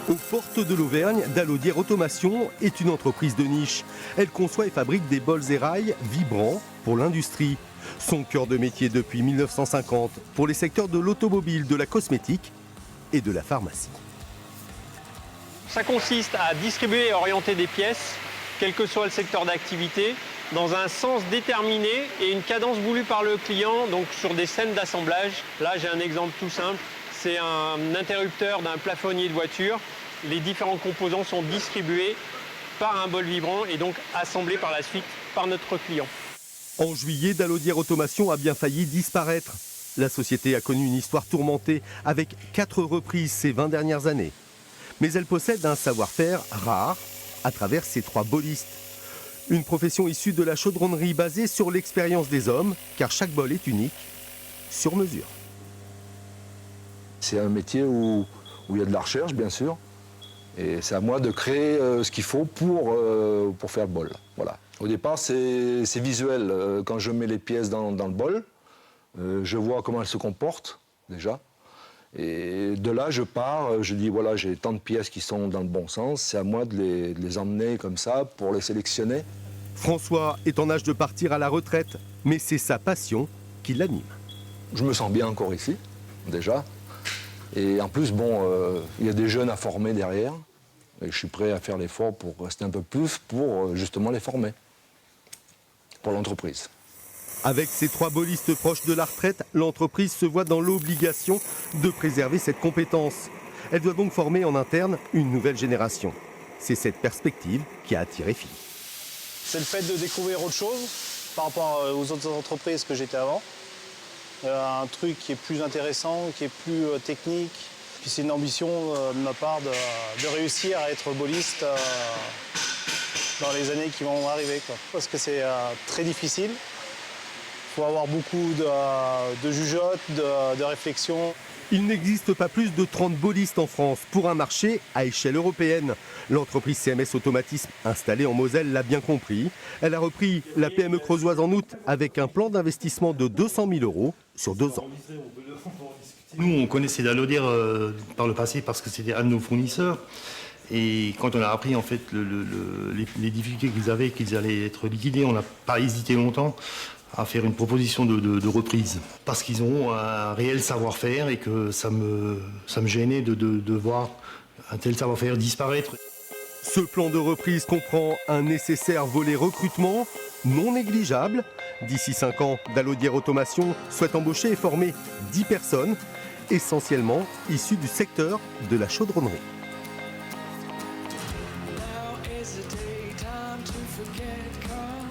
Aux portes de l'Auvergne, Dalaudière Automation est une entreprise de niche. Elle conçoit et fabrique des bols et rails vibrants pour l'industrie. Son cœur de métier depuis 1950 pour les secteurs de l'automobile, de la cosmétique et de la pharmacie. Ça consiste à distribuer et orienter des pièces, quel que soit le secteur d'activité, dans un sens déterminé et une cadence voulue par le client, donc sur des scènes d'assemblage. Là, j'ai un exemple tout simple. C'est un interrupteur d'un plafonnier de voiture. Les différents composants sont distribués par un bol vibrant et donc assemblés par la suite par notre client. En juillet, Dalaudière Automation a bien failli disparaître. La société a connu une histoire tourmentée avec 4 reprises ces 20 dernières années. Mais elle possède un savoir-faire rare à travers ses 3 bolistes. Une profession issue de la chaudronnerie basée sur l'expérience des hommes, car chaque bol est unique, sur mesure. C'est un métier où il y a de la recherche, bien sûr. Et c'est à moi de créer ce qu'il faut pour faire le bol. Voilà. Au départ, c'est visuel. Quand je mets les pièces dans le bol, je vois comment elles se comportent, déjà. Et de là, je pars, je dis, voilà, j'ai tant de pièces qui sont dans le bon sens. C'est à moi de les emmener comme ça pour les sélectionner. François est en âge de partir à la retraite, mais c'est sa passion qui l'anime. Je me sens bien encore ici, déjà. Et en plus, bon, il y a des jeunes à former derrière. Et je suis prêt à faire l'effort pour rester un peu plus, pour justement les former, pour l'entreprise. Avec ses 3 bolistes proches de la retraite, l'entreprise se voit dans l'obligation de préserver cette compétence. Elle doit donc former en interne une nouvelle génération. C'est cette perspective qui a attiré Philippe. C'est le fait de découvrir autre chose par rapport aux autres entreprises que j'étais avant. Un truc qui est plus intéressant, qui est plus technique. Puis c'est une ambition de ma part de réussir à être boliste dans les années qui vont arriver, quoi. Parce que c'est très difficile. Il faut avoir beaucoup de jugeote, de réflexion. Il n'existe pas plus de 30 bolistes en France pour un marché à échelle européenne. L'entreprise CMS Automatisme, installée en Moselle, l'a bien compris. Elle a repris la PME creusoise en août avec un plan d'investissement de 200 000 € sur 2 ans. Nous, on connaissait Dalaudière par le passé parce que c'était un de nos fournisseurs. Et quand on a appris en fait les difficultés qu'ils avaient, qu'ils allaient être liquidés, on n'a pas hésité longtemps à faire une proposition de reprise. Parce qu'ils ont un réel savoir-faire et que ça me gênait de voir un tel savoir-faire disparaître. Ce plan de reprise comprend un nécessaire volet recrutement non négligeable. D'ici 5 ans, Dalaudière Automation souhaite embaucher et former 10 personnes, essentiellement issues du secteur de la chaudronnerie. Now is the day, time to forget, 'cause